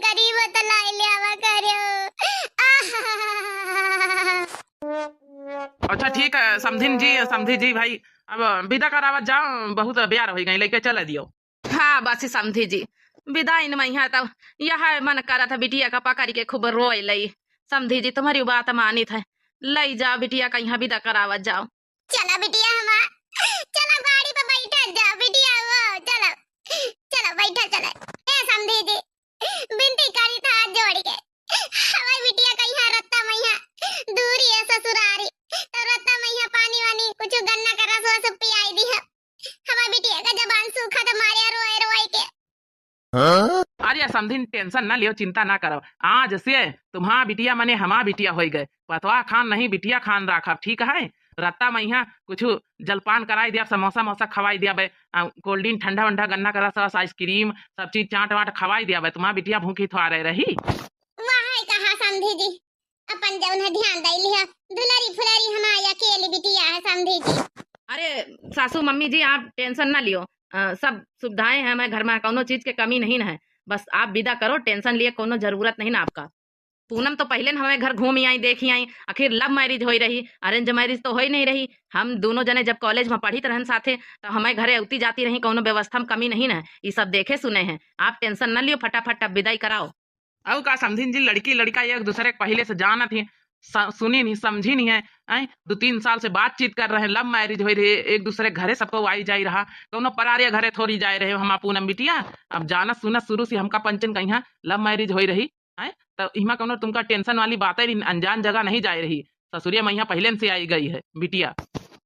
गरीब तो लाई ले आवा करो। अच्छा ठीक है समधी जी भाई, अब विदा करावत जाओ, बहुत ब्यार हो गई, लेके चल दियो। हाँ बस समझी जी, विदाई में यहाँ तब यह मन करा था बिटिया का पकड़ के खूब रोए लई। समझी जी तुम्हारी बात मानी था, लई जाओ बिटिया का यहाँ विदा करावत जाओ। चला बिटिया हमार, चला गाड़ी पे बैठा जा बिटिया, वो चलो चलो बैठा चले। ए समझी जी बिनती करी था हाथ जोड़ के, हमारी बिटिया का यहाँ रत्ता मैया दूरी है ससुरारी, तो रत्ता मैया पानी वानी कुछ गन्ना का रस वस पियाई दी है। हमारी बिटिया का जबान सूखा तो मारे रोए रोए के। अरे समधी टेंशन ना लियो, चिंता ना करो, आज से तुम्हारा बिटिया मने हमारा बिटिया हो गए। पतवा खान नहीं बिटिया खान रखा, ठीक है। रत्ता मैया कुछ जलपान कराई दिया, समोसा मोसा खवाई दिया बे, कोल्ड ड्रिंक ठंडा वंडा गन्ना का रस आइसक्रीम सब चीज चाट वाट खवाई दिया बे। तुम्हारा बिटिया भूखी थोड़ा रही। वहाँ कहा समझी जी अपन जौन है ध्यान दे लिया, दुलारी फुलारी हमारी अकेली बिटिया है समझी जी। अरे सासू मम्मी जी आप टेंशन ना लियो, सब सुविधाएं हैं हमारे घर में, कोनो चीज के कमी नहीं है। बस आप विदा करो, टेंशन लिए कोनो जरूरत नहीं ना आपका। पूनम तो पहले न हमें घर घूमी आई देखी आई, आखिर लव मैरिज हो रही, अरेंज मैरिज तो हो ही नहीं रही। हम दोनों जने जब कॉलेज में पढ़ी रहन साथे तो हमें घरे उती जाती रही, कोनो व्यवस्था में कमी नहीं ना, ये सब देखे सुने हैं। आप टेंशन न लियो, फटाफट अब विदाई कराओ। अब का समझी जी लड़की लड़का एक दूसरे के पहले से जाना थी, सुनी नहीं समझी नहीं है, 2-3 साल से बातचीत कर रहे हैं, लव मैरिज हो रही है, एक दूसरे घरे सबको आई जाई रहा, कौनो परारे घरे थोड़ी जाए रहे हम पूनम बिटिया। अब जाना सुना शुरू से हमका पंचन कहीं लव मैरिज हो रही है, तो इमा कौनो तुमका टेंशन वाली बात है, अनजान जगह नहीं जाए रही, ससुरिया मैया पहले से आई गई है बिटिया।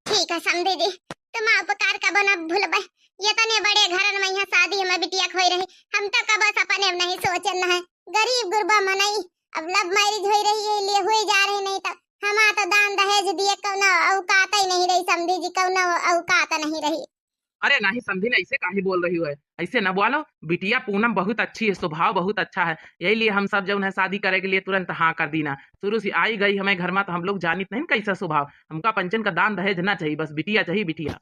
ठीक है समझी जी, तुम उपकार का बना भूलबे, ये तने बड़े घरन में यहाँ शादी में बिटिया खोई रही, हम तो कब सपने में नहीं सोचन है, गरीब गुरबा मनई, अब लव मैरिज हो रही है लिए हुई जा रही, नहीं तो हमारा तो दान दहेज दिए कौनो औकात ही नहीं रही समझी जी, कौनो औकात नहीं रही। अरे नहीं समझी ना, ऐसे काहे बोल रही हो, ऐसे न बोलो, बिटिया पूनम बहुत अच्छी है, स्वभाव बहुत अच्छा है, यही लिए हम सब जो है शादी करे के लिए तुरंत हाँ कर दी ना, शुरू से आई गई हमें घर में, तो हम लोग जानित नहीं कैसा स्वभाव, हमका पंचन का दान दहेज ना चाहिए, बस बिटिया चाहिए बिटिया।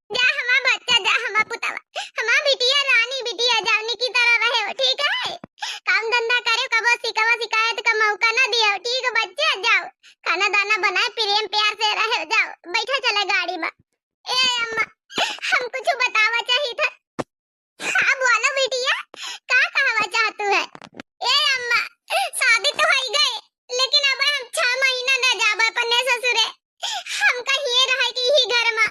जा हमारा बच्चा, जा हमारा पुतवा, हमारा बिटिया रानी बिटिया जानी की तरह रहे हो, ठीक है। काम धंधा करे, कबो सिकवा शिकायत का मौका ना दियो, ठीक है बच्चे। जाओ खाना दाना बनाए, प्रेम प्यार से रहे, जाओ बैठा चले गाड़ी में। ए अम्मा हम कुछ बतावा चाहिए था। हाँ बोलो बिटिया, का कहवा चाहतू है। ए अम्मा शादी तो हो गए, लेकिन अब हम 6 महीना न जाबे अपने ससुरे, हम कहीं रहे कि ही घर में।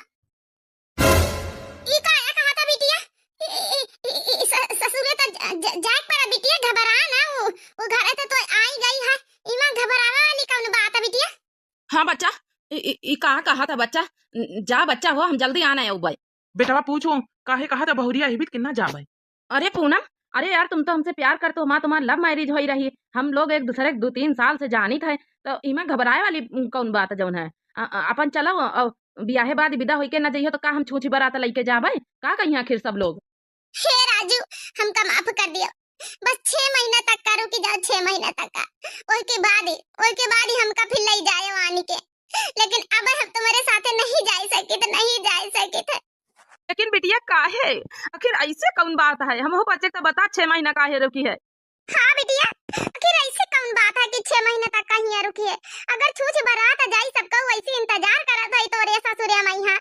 ई का कहा था बिटिया, ससुरे तो जाए पर बिटिया घबरा ना, वो घरे तो आई गई है, इमा घबरावा वाली कौन बात है बिटिया। हाँ बच्चा, ई कहा था बच्चा, जा बच्चा हो, हम जल्दी आना है उबई। बेटवा पूछो काहे कहा था बहुरिया हिबित किन्ना जाबे। अरे पूनम, अरे यार तुम तो हमसे प्यार करते हो, माँ तुम्हारी लव मैरिज हो रही, हम लोग एक दूसरे 2-3 साल से जानी थे, तो इमा घबराए वाली कौन बात है जौन है। अपन चलो ब्याहे बाद विदा होके न जाइयो तो का हम छूछी बरात लेके जाबे, का कहीं आखिर सब लोग। हे राजू हमका माफ कर दियो, बस 6 महीना तक का रुकी जाओ, 6 महीना तक का, ओके बाद ही हमका फिर ले जाए वानी के, लेकिन अब हम तुम्हारे साथे नहीं जा सके, तो नहीं जा सके थे। लेकिन बिटिया काहे, आखिर ऐसे कौन बात है, हम हो बच्चे तो बता 6 महीना काहे रुकी है। हाँ बिटिया आखिर ऐसे कौन बात है कि 6 महीने तक कहीं रुकी है, अगर छूछ बरात जाई सबका वैसे इंतजार करत है तोरे ससुरे में यहाँ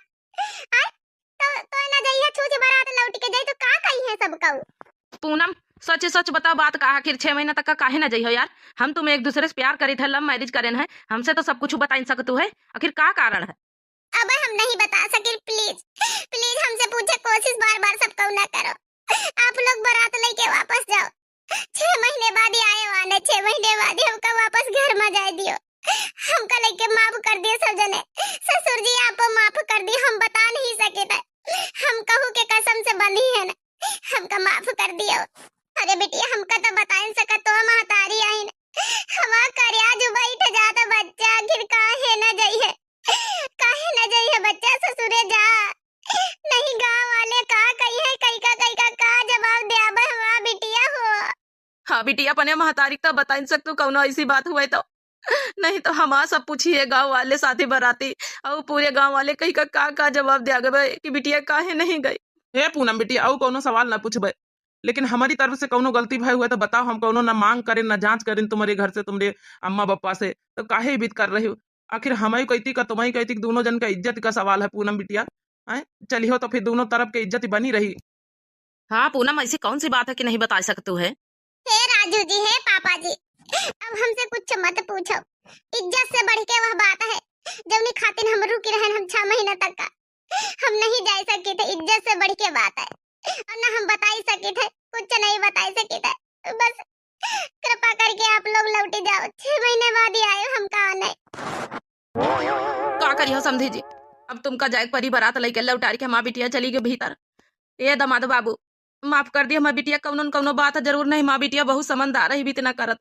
आय, तो ना जाइए छूछ बरात लौट के जाई तो का कही है सबका। पूनम सच सच बताओ बात का, आखिर 6 महीना तक का काहे ना जाइयो यार, हम तुम एक दूसरे से प्यार करी थे, लव मैरिज करे है, हमसे तो सब कुछ बता सकतू है, आखिर का कारण है। अब हम नहीं बता सके, प्लीज प्लीज हमसे पूछे कोशिश बार बार सबको ना करो, आप लोग बारात लेके वापस जाओ, 6 महीने बाद ही आए वाले, 6 महीने बाद ही हमका वापस घर में जाए दियो, हमका लेके माफ कर दियो सब जने, ससुर जी आप माफ कर दियो, हम बता नहीं सके थे, हम कहू के कसम से बंधी है ना, हमका माफ कर दियो। अरे बेटिया हमका तो बता नहीं सका, तो महतारी आई हमारा करिया जो बैठ जाता बच्चा, आखिर काहे ना जाइए, काहे न जाइए बच्चा ससुरे जा, नहीं गांव वाले का कही है, कई का जवाब दे आबे हमारा बिटिया हो। हाँ बिटिया अपने महतारी तो बता नहीं सकतू कौनो ऐसी बात हुए तो, नहीं तो हमारा सब पूछिए गांव वाले साथी बराती, और पूरे गांव वाले कहीं का जवाब दे गए कि बिटिया काहे नहीं गई। हे पूनम बिटिया और कोनो सवाल न पूछबे, लेकिन हमारी तरफ से कौनो गलती भाई हुआ तो बताओ, हम कौनो ना मांग करें ना जांच करें तुम्हारे घर से, तुम्हारे अम्मा पापा से, तो काहे बीत कर रहे हो? आखिर हमारी कहती का तुम्हारी कहती, दोनों जन का इज्जत का सवाल है पूनम बिटिया। हैं चलिए तो फिर दोनों तरफ की इज्जत बनी रही। हाँ पूनम, ऐसी कौन सी बात है कि नहीं बता सकते है? हे राजू जी, हे पापा जी, अब हमसे कुछ मत पूछो। इज्जत से बढ़ के वह बात है जब खातिर हम रुक रहे हम 6 महीना तक का, हम नहीं जा सके थे। इज्जत से बढ़ के बात है, और ना हम बता सके थे, कुछ नहीं बता सके थे। बस कृपा करके आप लोग लौट जाओ, 6 महीने बाद ही आए हम कहा नहीं। का करियो समझी जी, अब तुमका जाए परी बारात लेके लौटारी के माँ बिटिया चली गई भीतर। ये दमाद बाबू माफ कर दिया, माँ बिटिया कौनो न कौनो बात जरूर नहीं, माँ बिटिया बहुत समझदार है, भी इतना करत।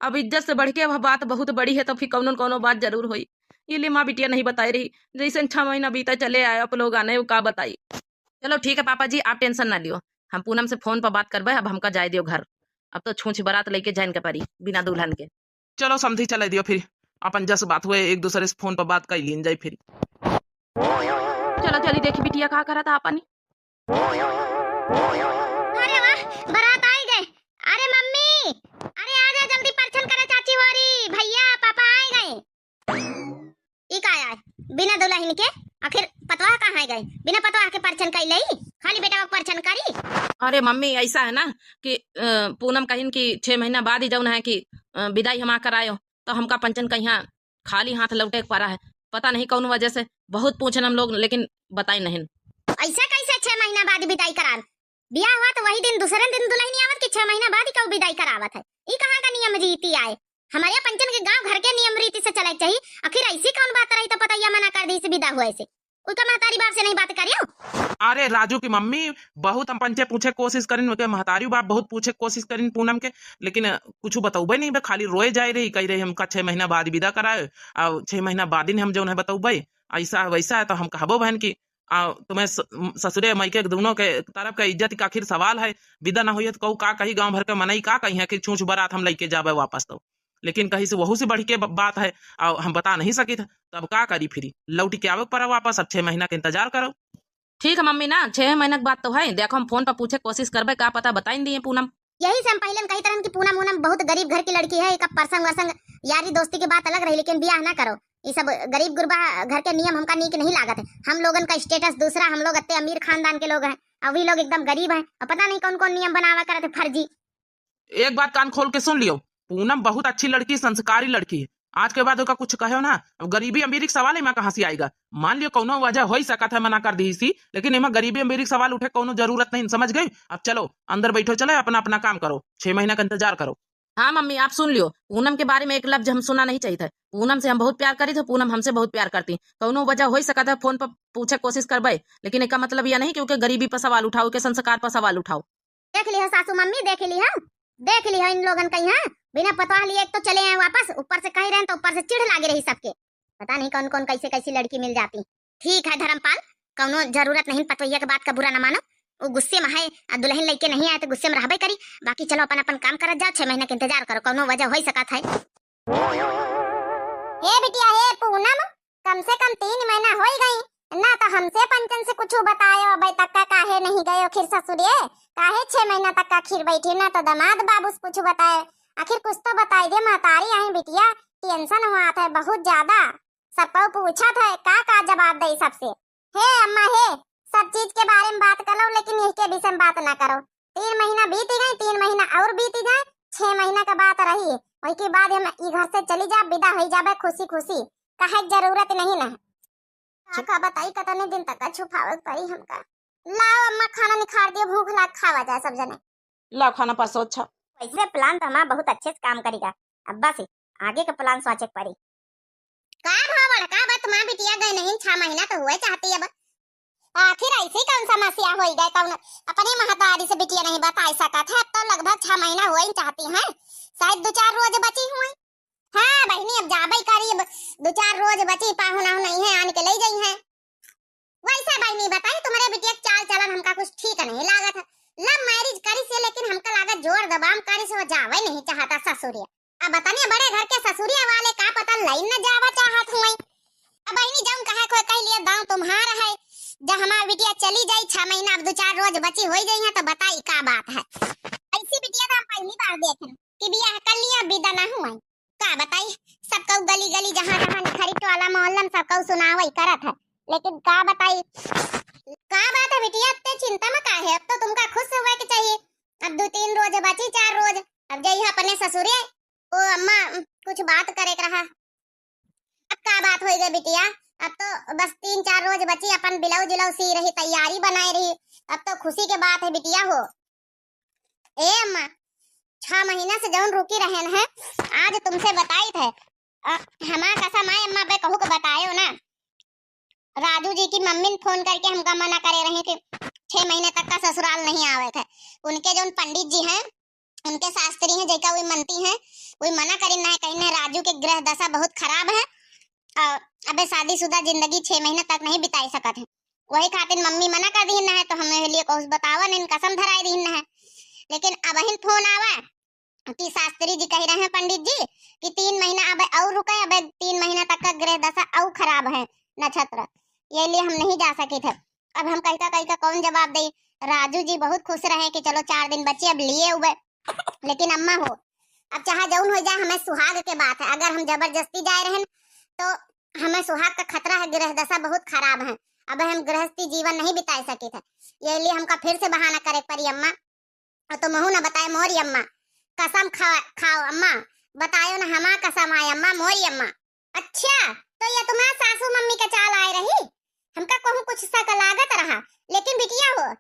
अब इज्जत से बढ़ के वह बात बहुत बड़ी है, तो फिर कौनो न कौनो बात जरूर हुई। ये लिए माँ बिटिया नहीं बताई रही, जैसे 6 महीना बीता चले आए आप लोग आने का बताई। चलो ठीक है पापा जी, आप टेंशन ना लियो, हम पूनम से फोन पर बात करबे। अब हमका जाए दियो घर, अब तो छूछ बारात लेके जाइन के परी बिना दुल्हन के। चलो समझी चले दियो, फिर अपन जस बात हुए एक दूसरे से फोन पर बात कर लीन जाए फिर। चलो चली देखी बिटिया का करत आपनी। अरे वाह, बारात आ गए। अरे मम्मी, अरे आजा जल्दी, परछन करे चाची होरी, भैया पापा आ गए। ई का आया बिना दुल्हन के? आखिर पतवा कहाँ गए? बिना पतवा के परछन कई लई, खाली बेटा को परछन करी। अरे मम्मी ऐसा है ना कि पूनम कहिन कि 6 महीना बाद ही जौन है कि विदाई हम आकर आयो, तो हमका पंचन का यहाँ खाली हाथ लौटे पड़ा है। पता नहीं कौन वजह से बहुत पूछन हम लोग, लेकिन बताई नहीं। ऐसा कैसे 6 महीना बाद विदाई करार? बियाह हुआ तो वही दिन दूसरे दिन दुल्हन आवत कि 6 महीना बाद ही कब विदाई करावत है? ई कहाँ का नियम रीति आए? हमारे पंचन के गांव घर के नियम रीति से चले चाहिए। आखिर ऐसी कौन बात रही तो पता या मना कर दी से विदा हुए से? उसका महतारी बाप से नहीं बात करियो? अरे राजू की मम्मी बहुत हम पंचे पूछे कोशिश करीन, उनके महतारी बाप बहुत पूछे कोशिश करीन पूनम के, लेकिन कुछ बताऊबे नहीं, खाली रोए जाए रही, कह रही हमका 6 महीना बाद विदा कराए, और 6 महीना बाद ही हम जो है बताऊबे ऐसा वैसा है। तो हम कहबो बहन की तुम्हें ससुरे मैके दोनों के तरफ का इज्जत का आखिर सवाल है। विदा ना हुई तो कहू का कही, गांव भर के मनई का कही है कि छूछ बारात हम लेके जाबे वापस, तो लेकिन कहीं से वहू से बढ़ के बात है और हम बता नहीं सकी था, तो अब का करी, फिर लौट के आवे पड़ा वापस। अब 6 महीना का इंतजार करो। ठीक है मम्मी ना, 6 महीना की बात तो है, देखो हम फोन पर पूछे कोशिश करबे, का पता बताई दिए पूनम। यही से हम पहले कही तरह की पूनम उनम बहुत गरीब घर की लड़की है, एक परसंग वरसंग यारी दोस्ती की बात अलग रही, लेकिन ब्याह ना करो। ये सब गरीब गुरबा घर के नियम हमका नीक नहीं लागत है। हम लोगन का स्टेटस दूसरा, हम लोग अत्ते अमीर खानदान के लोग हैं, और वी लोग एकदम गरीब हैं, और पता नहीं कौन कौन नियम बनावा करते फर्जी। एक बात कान खोल के सुन लियो, पूनम बहुत अच्छी लड़की, संस्कारी लड़की है। आज के बाद उसका कुछ कहो ना, अब गरीबी अमीरी का सवाल है कहाँ से आएगा? मान लियो कौनो वजह हो ही सकता है मना कर दी सी, लेकिन इमा गरीबी अमीरी का सवाल उठे कौनो जरूरत नहीं, समझ गई? अब चलो अंदर बैठो, चले अपना अपना काम करो, 6 महीना का इंतजार करो। हाँ मम्मी आप सुन लियो, पूनम के बारे में एक लफ्ज हम सुना नहीं चाहिए था। पूनम से हम बहुत प्यार करी थे, पूनम हमसे बहुत प्यार करती। कौनो वजह हो ही सकता है, फोन पर पूछे कोशिश करबे, लेकिन इसका मतलब यह नहीं क्योंकि गरीबी पर सवाल उठाओ, के संस्कार पर सवाल उठाओ। देख लिया सासू मम्मी, देख लिया, देख लिया इन लोगन का यहाँ बिना पता लिए एक तो चले आए वापस, ऊपर से कह रहे हैं तो ऊपर से चिढ़ लागे रही सबके। पता नहीं कौन कौन कैसे कैसी लड़की मिल जाती। ठीक है धर्मपाल, कौनो जरूरत नहीं पतवैया के बात का बुरा न मानो, वो गुस्से में है, दुल्हन लेके नहीं आए तो गुस्से में रहबे करी। बाकी चलो अपन अपन काम करत जाओ, 6 महीने का इंतजार करो, कौनो वजह हो ही सकत है। हे बिटिया, हे पूनम, कम से कम 3 महीना हो ही गई ना, तो हमसे पंचन से कुछ बतायो अबे तक का काहे नहीं गए खिर ससुरे? काहे 6 महीना तक का खीर बैठी ना, तो दामाद बाबू से कुछ बताए, आखिर कुछ तो बताई दे। महतारी आई बिटिया, टेंशन हुआ था बहुत ज्यादा, सबको पूछा था का जवाब दे सबसे। हे अम्मा हे, सब चीज के बारे में बात करो, लेकिन इसके विषय में बात ना करो। 3 महीना बीत गए, 3 महीना और बीत गए, 6 महीना का बात रही, वही के बाद हम ई घर से चली जा, विदा हो जाबे खुशी खुशी, कहे जरूरत नहीं ना। का बताई कतने दिन तक छुपावत पड़ी हमका। लाओ अम्मा खाना निखार दियो, भूख लाग खावा जाए सब जने। लाओ खाना परसो। अच्छा वैसे प्लान तो हमारा बहुत अच्छे से काम करेगा, अब बस आगे का प्लान सोचे पड़ी। का भावड़ का बात मां बिटिया गए नहीं, 6 महीना तो हुए चाहती अब, आखिर ऐसी कौन समस्या हो गई? कौन अपनी महतारी से बिटिया नहीं बता सका था? अब तो लगभग 6 महीना हुए ही चाहती हैं, शायद 2-4 रोज बची हुई। हाँ बहनी, अब जाबे करी, अब 2-4 रोज बची, पाहुना नहीं है, आन के ले गई है। वैसे बहनी बताई तुम्हारे बिटिया चाल चलन हमका कुछ ठीक नहीं लागत है। लव मैरिज करी से, लेकिन हमका लागत जोर दबाम करी से वो जावे नहीं चाहता ससुरिया। अब बतानिए बड़े घर के ससुरिया वाले का पता लाइन न जावा चाहत हुई। अब बहनी जाऊं कहा कोई कह लिया दांव तुम्हारा है, जब हमार बिटिया चली जाई 6 महीना अब 2-4 रोज बची हो गई है तो बताई का बात है। ऐसी बिटिया तो हम पहली बार देखे कि बियाह कर लिया विदा ना हुआ। का बताई सबको गली गली जहाँ जहाँ खरी टोला मोहल्ला में सबको सुनावई करत है, लेकिन का बताई का बात है बिटिया इतने चिंता में का है। अब तो तुमका खुश होवे के चाहिए। अब 2-3 रोज बची 4 रोज अब जइहा अपने ससुरे ओ अम्मा कुछ बात करे के रहा। अब का बात होई गई बिटिया, अब तो बस 3-4 रोज बची अपन ब्लाउज ब्लाउज सी रही तैयारी बनाई रही। अब तो खुशी के बात है बिटिया हो। ए अम्मा 6 महीना से जौन रुकी रहन है आज तुमसे बताई थे हमार कसम आए अम्मा पे कहू के बतायो ना। राजू जी की मम्मी ने फोन करके हमका मना करे रहे कि 6 महीने तक का ससुराल नहीं आवे थे। उनके जो पंडित जी हैं उनके शास्त्री हैं जैका वही मनती हैं वही मना करी ना कहने राजू के ग्रह दशा बहुत खराब है और अबे शादीशुदा जिंदगी 6 महीने तक नहीं बिताई सकत है। वही खातिर मम्मी मना कर दी है तो हमें लिए कुछ बतावा नहीं कसम धराई दी है। लेकिन अब ही फोन आवा कि शास्त्री जी कह रहे हैं पंडित जी कि 3 महीना अब और रुके, अब 3 महीना तक का ग्रह दशा और खराब है नक्षत्र, ये लिए हम नहीं जा सके थे। अब हम कहता कौन जवाब दे। राजू जी बहुत खुश रहे कि चलो 4 दिन बच्चे अब लिए हुए। लेकिन अम्मा हो अब चाहे जौन हो जाए हमें सुहाग के बात है। अगर हम जबरदस्ती जाए रहे तो हमें सुहाग का खतरा है, ग्रह दशा बहुत खराब है। अब हम गृहस्थी जीवन नहीं बिता सके थे, ये लिए हमका फिर से बहाना करे परी अम्मा। और तो महू ना बताए मोरी अम्मा कसम खाओ अम्मा बतायो ना हमार कसम आए अम्मा मोरी अम्मा। अच्छा तो ये तुम्हारा सासू मम्मी का चाल आए रही हमका कहूँ कुछ सा का लागत रहा। लेकिन बिटिया हो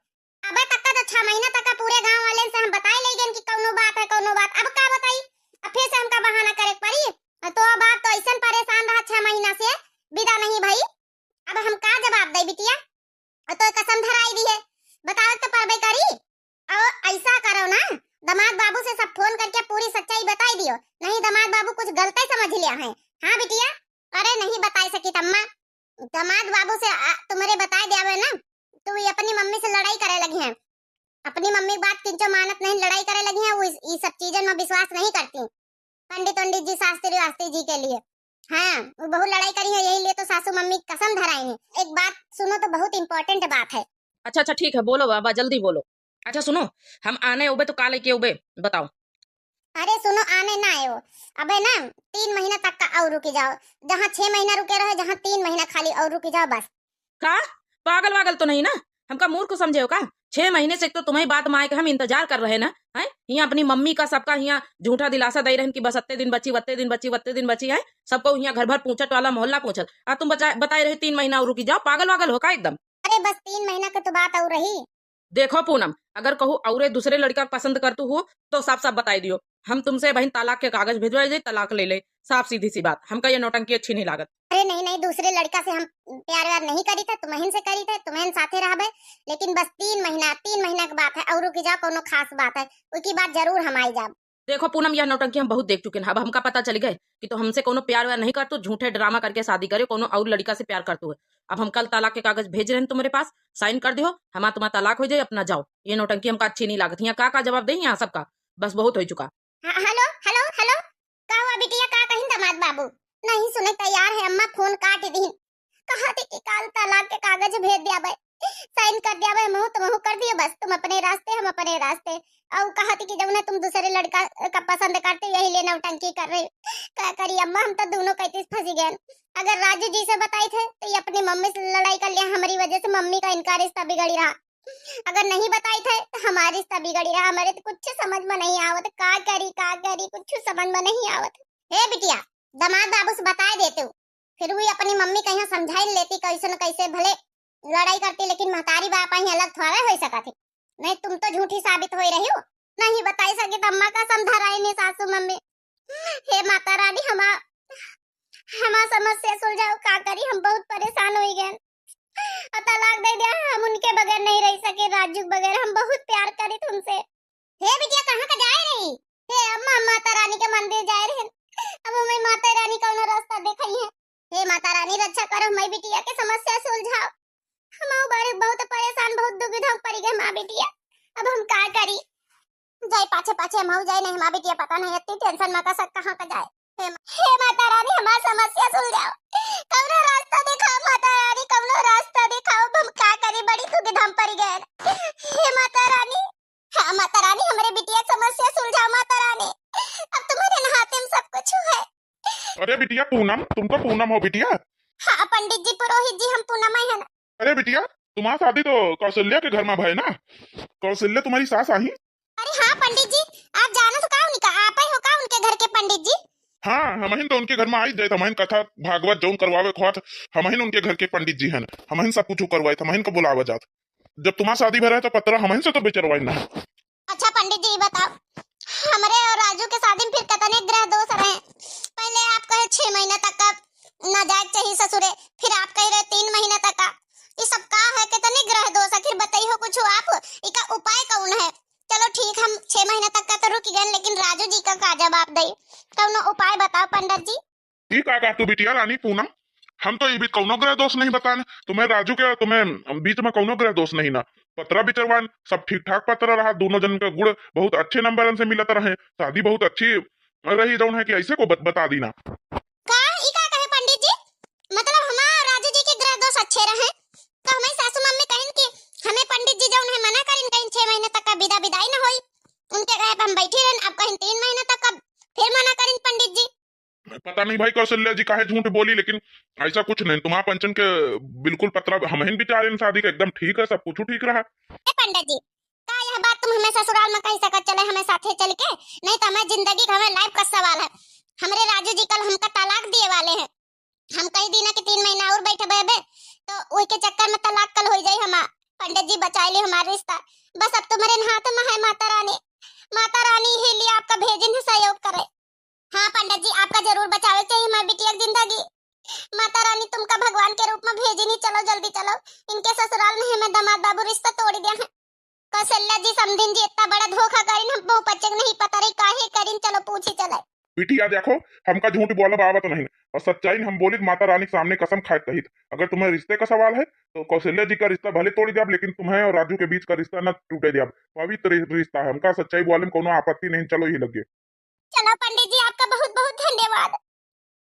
अब तक का तो 6 महीना तक का पूरे गांव वाले से हम बताए ले गए कि कौनो बात है कौनो बात। अब का बताई अब फिर से हमका बहाना करे पड़ी। तो अब आप तो ऐसा परेशान रहा 6 महीना से विदा नहीं भाई। अब हम का जवाब दे बिटिया, तो कसम धराई दी है बताओ तो परबे करी। और ऐसा करो ना दामाद बाबू से सब फोन करके पूरी सच्चाई बताई दियो, नहीं दामाद बाबू कुछ गलत समझ लिया है। हाँ बिटिया अरे नहीं बताई सकी तम्मा, दामाद बाबू से तुम्हारे बताए दिया ना तो ये अपनी मम्मी से लड़ाई करे लगी हैं। अपनी मम्मी की बात किंचो मानत नहीं, लड़ाई करे लगी हैं। वो ये सब चीजों में विश्वास नहीं करती पंडित जी शास्त्री वास्त्री जी के लिए। हाँ वो बहुत लड़ाई करी है, यही लिए तो सासू मम्मी कसम धराई है। एक बात सुनो तो बहुत इंपॉर्टेंट बात है। अच्छा ठीक है बोलो बाबा जल्दी बोलो। अच्छा सुनो हम आने उबे तो काले के उबे बताओ। अरे सुनो आने ना आयो अबे ना 3 महीना तक का और रुकी जाओ, जहाँ 6 महीना रुके रहो जहाँ 3 महीना खाली और रुकी जाओ बस। का पागल वागल तो नहीं ना, हमका मूर्ख समझे हो का? 6 महीने से तो तुम्हें बात माए के हम इंतजार कर रहे ना है। यहाँ अपनी मम्मी का सबका यहाँ झूठा दिलासा दे रहे कि बस अत्ते दिन बची है। सबको यहाँ घर भर पूछत वाला मोहल्ला पूछत आ तुम बताए रहे 3 महीना और रुकी जाओ। पागल वागल हो का एकदम? अरे बस 3 महीना का तो बात और रही। देखो पूनम अगर कहूँ और दूसरे लड़का पसंद करतू हो तो साफ साफ बताई दियो, हम तुमसे बहन तलाक के कागज भिजवा दे, तलाक ले ले। साफ सीधी सी बात, हमका ये नौटंकी अच्छी नहीं लागत। अरे नहीं दूसरे लड़का से हम प्यार व्यार नहीं करी थे, तुम्हें से करी थे, तुम्हें साथे रहबे। लेकिन बस 3 महीना की बात है और की जा कोनो खास बात है उसकी बात जरूर हम आई जाब। देखो पूनम यह नौटंकी हम बहुत देख चुके हैं। अब हमका पता चल गए कि तो हमसे कोनो प्यार व्यार नहीं करतू, झूठे ड्रामा करके शादी करे कोनो और लड़का से प्यार करतू है। अब हम कल तलाक के कागज भेज रहे हैं तुम्हारे पास, साइन कर दियो, हमारा तुम्हारा तलाक हो जाए, अपना जाओ। ये नौटंकी हमका अच्छी नहीं लागत। यहाँ का जवाब दे यहाँ सबका बस बहुत हो चुका। हेलो हेलो हेलो का हुआ बिटिया का कहीं दामाद बाबू नहीं सुने तैयार है। अम्मा फोन काट दी कहा थी कि कल तलाक के कागज भेज दिया भाई, साइन कर दिया भाई, मुंह तो मुंह कर दियो बस, तुम अपने रास्ते हम अपने रास्ते। और कहा थी कि जब ना तुम दूसरे लड़का का पसंद करते यही लिए नौटंकी कर रहे क्या करी अम्मा। हम तो दोनों कहते फंसी गए। अगर राजू जी से बताई थे तो ये अपनी मम्मी से लड़ाई कर लिया, हमारी वजह से मम्मी का इनका रिश्ता बिगड़ी रहा। अगर नहीं बताई थे तो हमारा रिश्ता बिगड़ी रहा। हमारे तो कुछ समझ में नहीं आवत का करी कुछ समझ में नहीं आवत। हे बिटिया दामाद बाबू से बताए देते फिर भी अपनी मम्मी कहीं समझाई लेती कैसे न कैसे भले लड़ाई करती, लेकिन महतारी बापा ही अलग थोड़ा हो सका थी। नहीं तुम तो झूठी साबित हो रही हो, नहीं बताई सके तो अम्मा का समझाई नहीं सासू मम्मी। हे माता रानी हमारा समस्या सुलझाओ का करी, हम बहुत परेशान हो गए। तलाक दे दिया, हम उनके बगैर नहीं रह सके, राजू बगैर हम बहुत प्यार करे तुमसे। हे बिटिया कहाँ का जाए रही? हे अम्मा माता रानी के मंदिर जाए रहे, अब हमें माता रानी का रास्ता दिखाई है। हे माता रानी रक्षा करो, मैं बिटिया के समस्या सुलझाओ। हम बड़े बहुत परेशान बहुत दुविधा पड़ गए माँ बिटिया, अब हम क्या करी? जाए पाछे हम जाए नहीं माँ बिटिया, पता नहीं इतनी टेंशन में का सब कहाँ का जाए। हे माता रानी हमारी समस्या सुलझाओ, कौन रास्ता दिखाओ माता रानी, कौन कौनो रास्ता दिखाओ, हम का करे, बड़ी दुविधा पड़ गए। हे माता रानी, हाँ माता रानी, हमारे बिटिया समस्या सुलझाओ माता रानी, अब तुम्हारे हाथ में सब कुछ है। अरे बिटिया पूनम, तुम तो पूनम हो बिटिया। हाँ पंडित जी, पुरोहित जी, हम पूनम है ना। अरे बिटिया, तुम्हारा शादी तो कौशल्या के घर में भय ना? कौशल्या तुम्हारी सास आई? अरे हाँ पंडित जी, आप जानो तो का उनका, आप ही हो का उनके घर के पंडित जी? हाँ, हमहिन तो उनके घर में आई जाए, हमहिन कथा भागवत जौन करवावे खोत, हमहिन उनके घर के पंडित जी हैं, हमहिन सब कुछ करवाए, हमहिन को बुलावा जात। जब तुम्हारा शादी भरा है तो पत्र हमहिन से तो बेचरवाई ना। अच्छा पंडित जी बताओ, हमारे और राजू के शादी में फिर कितने ग्रह दोष रहे? पहले आप कहे 6 महीने तक का न जाए चाहिए ससुरे, फिर आप कह रहे 3 महीने तक का, ये सब का है? कितने ग्रह दोष? आखिर बताइए कुछ आप, इसका उपाय कौन है? चलो ठीक, हम 6 महीने तक का तो रुक गए, लेकिन राजू जी का जवाब दई, कौन उपाय बताओ पंडित जी। ठीक है तू बिटिया रानी पूनम, हम तो ये भी कौनो ग्रह दोष नहीं बताने तुम्हें, राजू के तुम्हें बीच में कौनो ग्रह दोष नहीं ना। पत्र बिचरवान सब ठीक ठाक पत्र रहा, दोनों जन का गुण बहुत अच्छे नंबर से मिलत रहे, शादी बहुत अच्छी रही, जौन है कि ऐसे को बता दी ना। का ई का कहे पंडित जी, मतलब हमारा राजू जी के ग्रह दोष अच्छे रहे, तो हमें सासू मम्मी कहिन कि हमें पंडित जी जौन है मना करिन, कहिन 6 महीने तक का विदाई न होई, उनके कहे पे हम बैठी रहन, अब कहिन 3 महीने तक का फिर मना करिन पंडित जी। पता नहीं भाई कौशल्या जी काहे झूठ बोली, लेकिन ऐसा कुछ नहीं, तुम्हारा पंचन के बिल्कुल पत्र हमहिन बिचारे शादी का एकदम ठीक है, सब कुछ ठीक रहा। ए पंडित जी, का यह बात तुम हमें ससुराल में कह सकत चले हमें साथे चल के? नहीं तो हमें जिंदगी का हमें लाइफ का सवाल है। हमरे राजू जी कल हमका तलाक दिए वाले हैं, हम कह दी ना कि 3 महीना और बैठे बेबे, तो वही के चक्कर में तलाक कल हो जाए हमारा। पंडित जी बचा ले हमारा रिश्ता, बस अब तुम्हारे हाथ में है माता रानी, माता रानी ही लिए आपका भेजन सहयोग करे। हाँ पंडित जी, आपका जरूर बचावे चाहिए हमारी बिटिया की जिंदगी, माता रानी तुमका भगवान के रूप में भेजी नहीं, चलो जल्दी चलो, इनके ससुराल में हमें दामाद बाबू रिश्ता तोड़ दिया है। कौशल्या जी समझिन जी, इतना बड़ा धोखा करिन, हम बहु बच्चे नहीं पता रही काहे करिन, चलो पूछी चले। बिटिया देखो, हमका झूठ बोला बावत नहीं, और सच्चाई हम बोली माता रानी के सामने कसम खाए कही, अगर तुम्हें रिश्ते का सवाल है तो कौशल्या जी का रिश्ता भले तोड़ दिया, लेकिन तुम्हें और राजू के बीच का रिश्ता न टूटे दिया, पवित्र रिश्ता है, हमका सच्चाई बोले में कोनो आपत्ति नहीं, चलो ये लगे। चलो पंडित जी, आपका बहुत बहुत धन्यवाद,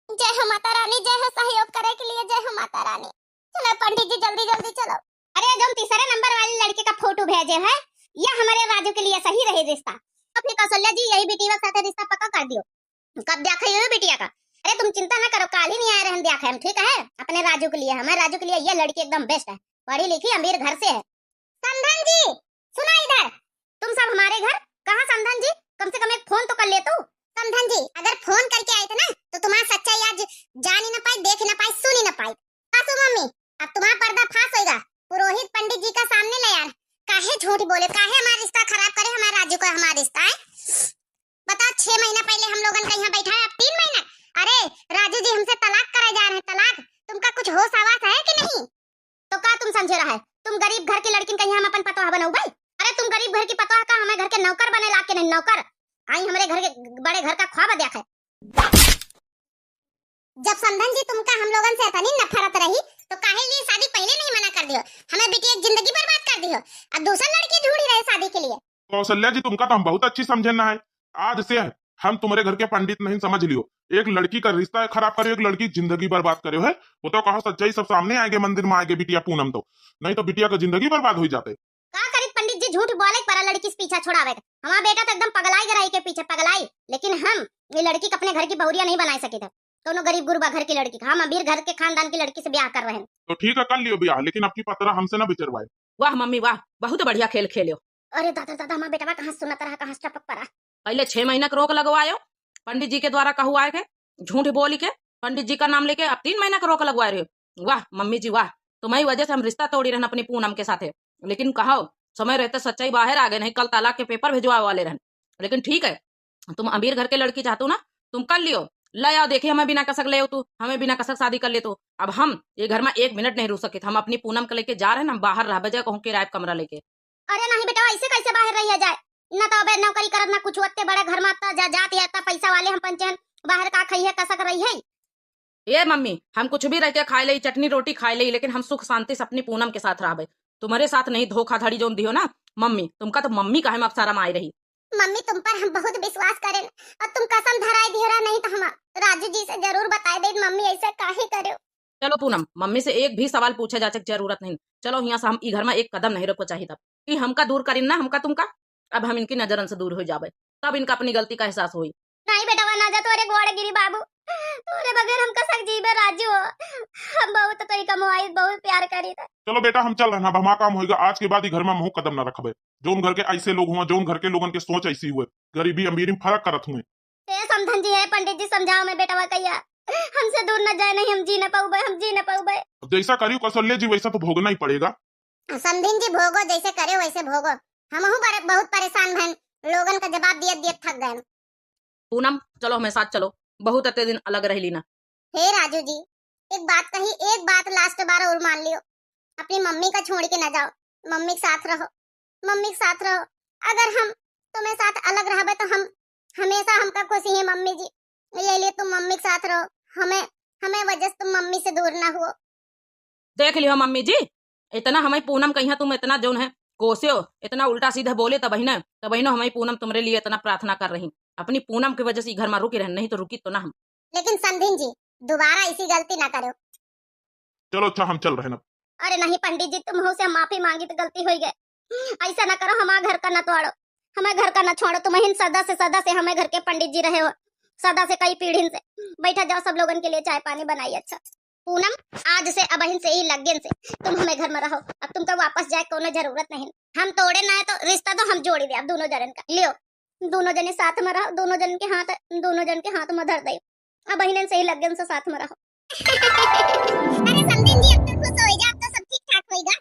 जय हो माता रानी, जय हो सहयोग करे के लिए, जय हो माता रानी। चलो पंडित जी जल्दी जल्दी चलो। अरे जो तीसरे नंबर वाली लड़के का फोटो भेजे है, यह हमारे राजू के लिए सही रहे रिश्ता, तो फिर कौशल्या जी यही बिटिया के साथ रिश्ता पक्का कर दियो। कब देखा ये बिटिया का? अरे तुम चिंता ना करो, काल ही नहीं आए रहन देखा हम, ठीक है? अपने राजू के लिए, हमारे राजू के लिए ये लड़की एकदम बेस्ट है, पढ़ी लिखी अमीर घर से है। समधन जी सुना इधर, तुम सब हमारे घर कहाँ? समधन जी कम से कम एक फोन तो कर ले तू। समधन जी अगर फोन करके आए थे ना तो तुम्हारा सच्चाई आज जान ही ना पाई, देख ना पाई, सुन ही ना पाई। सासू मम्मी अब तुम्हारा पर्दा फांस होगा, पुरोहित पंडित जी का सामने ले यार, काहे झूठ बोले, काहे हमारा रिश्ता खराब करे, हमारे राजू को हमारा रिश्ता है। बताओ 6 महीना पहले हम लोगन का यहाँ बैठा है, अब 3 महीना। अरे राजू जी हमसे तलाक कराए जा रहे हैं, तलाक, तुमका कुछ होश आवास है कि नहीं? तो का तुम समझे रहा है, तुम गरीब घर की लड़की कहीं हम अपन पतोहा बनाऊ भाई? अरे तुम गरीब घर की पतोहा का हमें घर के नौकर बने ला के नहीं, नौकर आई हमारे घर के बड़े घर का ख्वाब देख है। जब समधन जी तुमका हम लोगन से इतनी नफरत रही तो काहे लिए शादी पहले नहीं मना कर दियो, हमें बिटिया की जिंदगी बर्बाद कर दियो, अब दूसरा लड़की ढूंढी रहे शादी के लिए। कौशल्या जी तुमका तो हम बहुत अच्छी समझे ना है, आज से हम तुम्हारे घर के पंडित नहीं, समझ लियो, एक लड़की का रिश्ता खराब करे, एक लड़की की जिंदगी बर्बाद करे है, वो तो कहो सच्चाई सब सामने आएंगे, मंदिर में आएंगे बिटिया पूनम, तो नहीं तो बिटिया का जिंदगी बर्बाद हो जाते। का करी पंडित जी, झूठ बोले पर लड़की से पीछा छुड़ावे, हमारा बेटा तो एकदम पगलाई गराई के पीछे पगलाई, लेकिन हम ये लड़की को अपने घर की बहुरिया नहीं बना सके थे, दोनों गरीब गुरबा घर की लड़की, हम अमीर घर के खानदान की लड़की से ब्याह कर रहे हैं। तो ठीक है कर लियो ब्याह, लेकिन आपकी पतरा हमसे ना बिचरवाए। वाह मम्मी वाह, बहुत बढ़िया खेल खेलो। अरे दादा दादा हमारा बेटा कहाँ सुनता रहा, कहाँ टपक पड़ा। पहले 6 महीना का रोक लगवायो, पंडित जी के द्वारा कहुआ के झूठ बोल के पंडित जी का नाम लेके अब 3 महीना का रोक लगवा रहे हो। वाह मम्मी जी वाह, तुम्हारी वजह से हम रिश्ता तोड़ी रहन अपनी पूनम के साथ, लेकिन कहो समय रहते सच्चाई बाहर आ गए, नहीं कल तलाक के पेपर भिजवा वाले रहन। लेकिन ठीक है, तुम अमीर घर के लड़की चाहतू ना, तुम कर लियो, ले आओ, देखिए हमें बिना कसक ले आओ, तू हमें बिना कसक शादी कर ले। तो अब हम ये घर में 1 मिनट नहीं रुक सके, हम अपनी पूनम के लेके जा रहे हैं, हम बाहर रह बजे कहूँ किराए कमरा लेके। अरे नहीं बेटा, ऐसे कैसे बाहर रह जाए, ना तो अबे नौकरी करत ना कुछ, ओते बड़े घर में जात या पैसा वाले हम पंचन, बाहर का खाई है कसक रही है। ये मम्मी हम कुछ भी रह के खाए ले, चटनी रोटी खाए ले, लेकिन हम सुख शांति से अपनी पूनम के साथ रह, तुम्हारे साथ नहीं धोखाधड़ी जो दियो ना मम्मी, तुमका तो मम्मी का हम अफसारा में आई रही। मम्मी तुम पर हम बहुत विश्वास करें और तुम कसम धराई दिहरा, नहीं तो हम राजू जी से जरूर बताए दे मम्मी ऐसा काहे करो। चलो पूनम, मम्मी से एक भी सवाल पूछे जाचे के जरूरत नहीं। चलो यहाँ से हम ई घर में एक कदम नहीं रखो चाहिए तब कि हमका दूर करीन ना हमका तुमका। अब हम इनकी नजरन से दूर हो जावे तब इनका अपनी गलती का एहसास हुई। नहीं बेटा ना जा तोरे गोड़ गिरी बाबू, तोरे बगैर हमका सक जीवे राजू हो। हम बहुत तोरी कमाई बहुत प्यार करी था। चलो बेटा हम चल रहे हैं, अब हमारा काम होगा। आज के बाद ही घर में मुंह कदम न रखबे। जोन घर के ऐसे लोग हुए, जोन घर के लोगन के सोच ऐसी हुए, गरीबी अमीरी में फर्क करत हुए। ए समधन जी है, पंडित जी समझाओ मैं बेटा कहिया हमसे दूर न जाए, नहीं हम जी न पाऊबे, हम जी न पाऊबे। जैसा करियो कौशल्य जी वैसा तो भोगना ही पड़ेगा। समधिन जी भोगो, जैसे करे वैसे भोगो। हमहू बहुत परेशान हैं, लोगन का जवाब दिए दिए थक गए। पूनम चलो हमें साथ चलो, बहुत अते दिन अलग रह लीना। हे राजू जी, एक बात कही, एक बात लास्ट बार और मान लियो, अपनी मम्मी का छोड़ के न जाओ, मम्मी के साथ रहो, मम्मी के साथ रहो। अगर हम तुम्हें साथ अलग रहबे तो हम हमेशा हमका खुशी है मम्मी जी, ये लिए तुम मम्मी के साथ रहो, हमें वजह से तुम मम्मी से दूर ना हुओ। देख लियो मम्मी जी, इतना हमें पूनम कहिया तुम इतना जोन है कोसे हो, इतना उल्टा सीधा बोले तब ही ना हमें पूनम तुम्हारे लिए इतना प्रार्थना कर रही। अपनी पूनम की वजह से घर में रुकी रह, नहीं तो रुकी तो ना हम। लेकिन समधिन जी दोबारा ऐसी गलती ना करो। चलो अच्छा हम चल रहे हैं। अरे नहीं पंडित जी, तुम हो से माफी मांगी तो गलती हो गई। ऐसा ना करो, हमारे घर का न तोड़ो, हमें घर का न छोड़ो। तुम ही सदा से हमें घर के पंडित जी रहे हो, सदा से कई पीढ़ी से। बैठा जाओ, सब लोगन के लिए चाय पानी बनाई। अच्छा पूनम, आज से अब से ही लगन से तुम हमें घर में रहो। अब तुमको वापस जाए कोनो जरूरत नहीं। हम तोड़े ना है तो रिश्ता तो हम जोड़ी दे। अब दोनों जन का लियो, दोनों जने साथ में रहो, दोनों जन के हाथ में धर दे। अब से ही लगन से साथ में रहो। अरे समझिन जी, अब तो खुश हो जा, अब तो सब ठीक ठाक होएगा।